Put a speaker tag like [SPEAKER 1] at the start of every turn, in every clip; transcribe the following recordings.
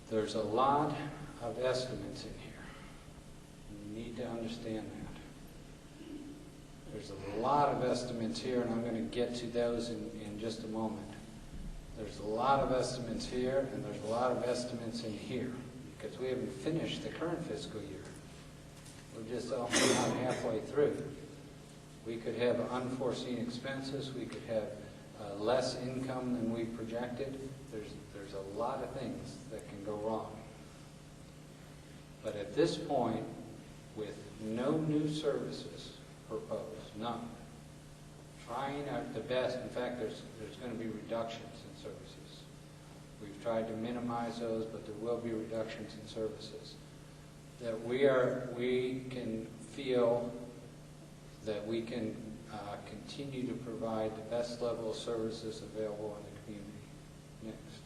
[SPEAKER 1] There's a lot of estimates in here. You need to understand that. There's a lot of estimates here, and I'm going to get to those in just a moment. There's a lot of estimates here, and there's a lot of estimates in here, because we haven't finished the current fiscal year. We're just about halfway through. We could have unforeseen expenses. We could have less income than we projected. There's a lot of things that can go wrong. But at this point, with no new services proposed, none, trying the best, in fact, there's going to be reductions in services. We've tried to minimize those, but there will be reductions in services. That we can feel that we can continue to provide the best level of services available in the community. Next.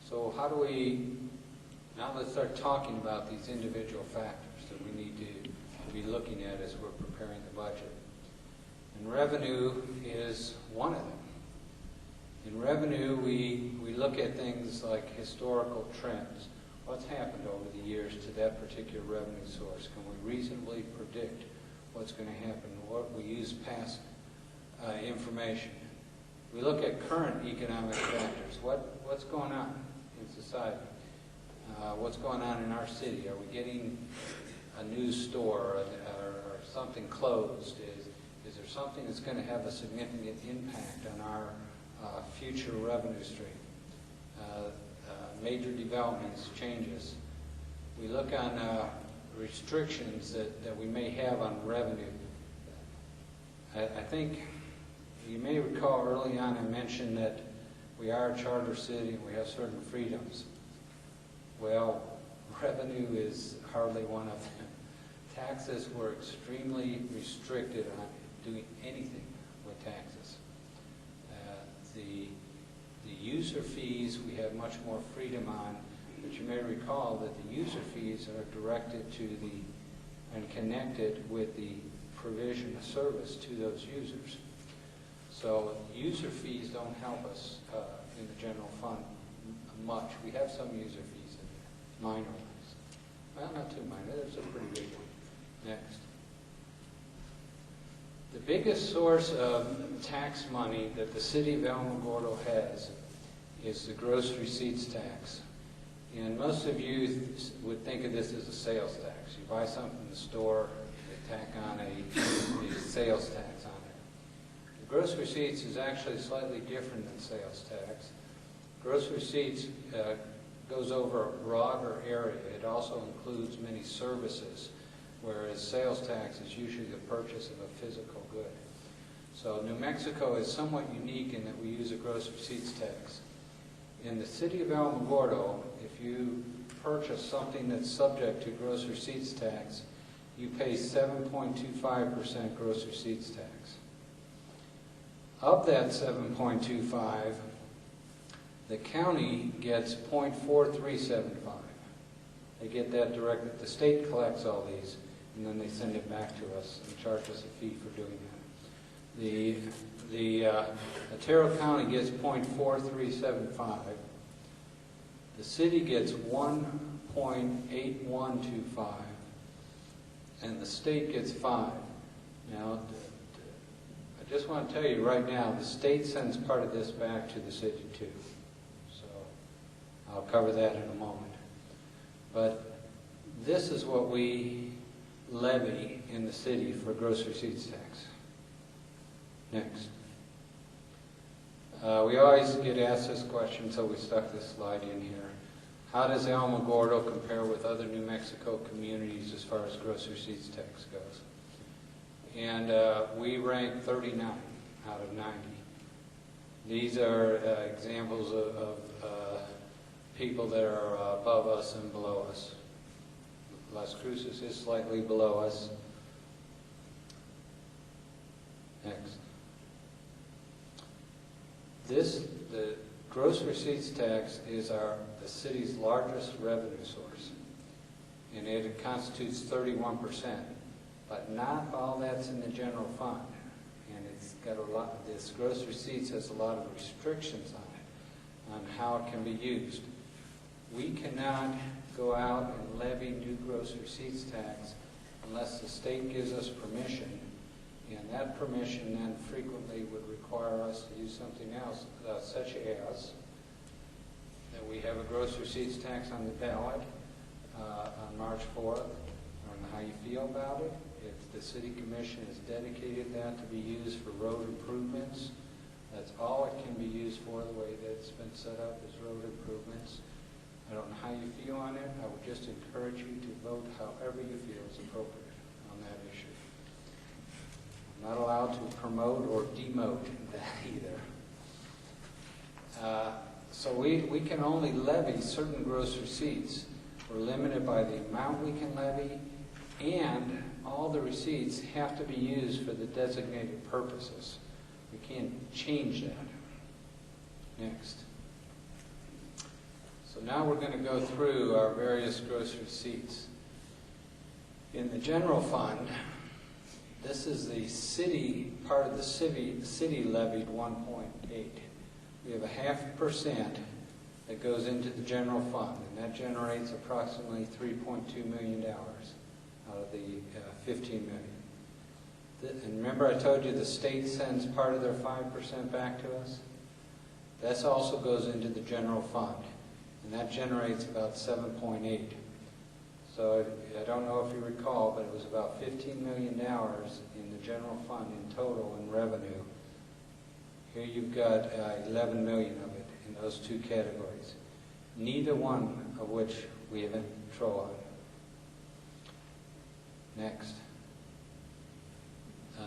[SPEAKER 1] So how do we, now let's start talking about these individual factors that we need to be looking at as we're preparing the budget. And revenue is one of them. In revenue, we look at things like historical trends. What's happened over the years to that particular revenue source? Can we reasonably predict what's going to happen? What we use past information. We look at current economic factors. What's going on in society? What's going on in our city? Are we getting a new store or something closed? Is there something that's going to have a significant impact on our future revenue stream? Major developments, changes. We look on restrictions that we may have on revenue. I think you may recall early on I mentioned that we are a charter city and we have certain freedoms. Well, revenue is hardly one of them. Taxes were extremely restricted on doing anything with taxes. The user fees we have much more freedom on, but you may recall that the user fees are directed to and connected with the provision of service to those users. So user fees don't help us in the general fund much. We have some user fees in there, minor ones. Well, not too minor, there's a pretty big one. Next. The biggest source of tax money that the city of Alamogordo has is the gross receipts tax. And most of you would think of this as a sales tax. You buy something in the store, they tack on a sales tax on it. The gross receipts is actually slightly different than sales tax. Gross receipts goes over a broader area. It also includes many services, whereas sales tax is usually the purchase of a physical good. So New Mexico is somewhat unique in that we use a gross receipts tax. In the city of Alamogordo, if you purchase something that's subject to gross receipts tax, you pay 7.25% gross receipts tax. Of that 7.25, the county gets 0.4375. They get that directly. The state collects all these, and then they send it back to us and charge us a fee for doing that. The Otero County gets 0.4375. The city gets 1.8125, and the state gets 5. Now, I just want to tell you right now, the state sends part of this back to the city too. So I'll cover that in a moment. But this is what we levy in the city for gross receipts tax. Next. We always get asked this question, so we stuck this slide in here. How does Alamogordo compare with other New Mexico communities as far as gross receipts tax goes? And we rank 39 out of 90. These are examples of people that are above us and below us. Las Cruces is slightly below us. Next. The gross receipts tax is the city's largest revenue source, and it constitutes 31%. But not all that's in the general fund, and it's got a lot. This gross receipts has a lot of restrictions on it. on how it can be used. We cannot go out and levy new gross receipts tax unless the state gives us permission, and that permission then frequently would require us to do something else, such as that we have a gross receipts tax on the ballot on March 4th. I don't know how you feel about it. If the City Commission has dedicated that to be used for road improvements, that's all it can be used for, the way that it's been set up is road improvements. I don't know how you feel on it. I would just encourage you to vote however you feel is appropriate on that issue. I'm not allowed to promote or demote that either. So we can only levy certain gross receipts. We're limited by the amount we can levy, and all the receipts have to be used for the designated purposes. We can't change that. Next. So now we're going to go through our various gross receipts. In the general fund, this is the city, part of the city levied 1.8. We have 0.5% that goes into the general fund, and that generates approximately $3.2 million out of the $15 million. And remember I told you the state sends part of their 5% back to us? That also goes into the general fund, and that generates about 7.8. So I don't know if you recall, but it was about $15 million in the general fund in total in revenue. Here you've got 11 million of it in those two categories, neither one of which we have any control on. Next.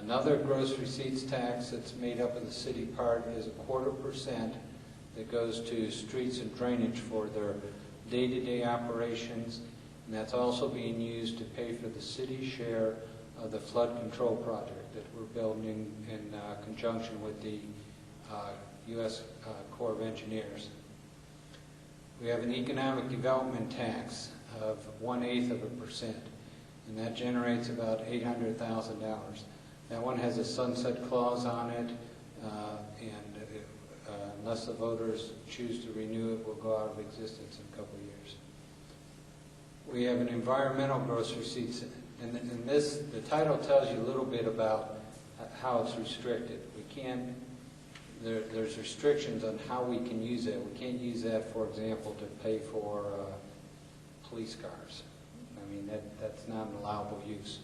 [SPEAKER 1] Another gross receipts tax that's made up of the city part is 0.25% that goes to streets and drainage for their day-to-day operations, and that's also being used to pay for the city's share of the flood control project that we're building in conjunction with the U.S. Corps of Engineers. We have an economic development tax of 1/8%, and that generates about $800,000. That one has a sunset clause on it, and unless the voters choose to renew it, will go out of existence in a couple of years. We have an environmental gross receipts, and this, the title tells you a little bit about how it's restricted. We can't, there's restrictions on how we can use it. We can't use that, for example, to pay for police cars. I mean, that's not an allowable use.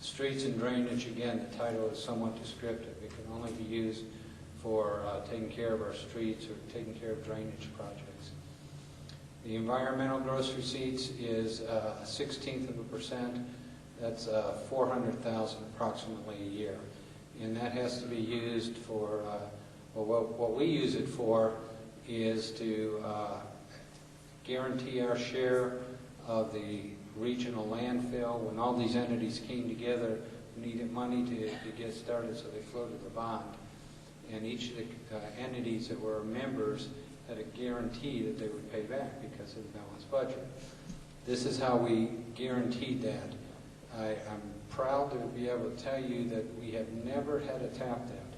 [SPEAKER 1] Streets and drainage, again, the title is somewhat descriptive. It can only be used for taking care of our streets or taking care of drainage projects. The environmental gross receipts is 0.1/16%. That's $400,000 approximately a year. And that has to be used for, what we use it for is to guarantee our share of the regional landfill. When all these entities came together, we needed money to get started, so they floated the bond. And each of the entities that were members had a guarantee that they would pay back because of the balanced budget. This is how we guaranteed that. I'm proud to be able to tell you that we have never had a tap out.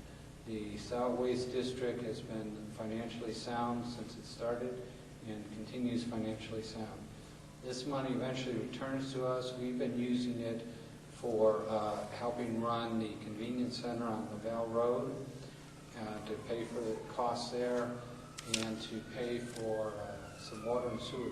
[SPEAKER 1] The Solid Waste District has been financially sound since it started and continues financially sound. This money eventually returns to us. We've been using it for helping run the convenience center on Lavelle Road, to pay for the costs there, and to pay for some water and sewer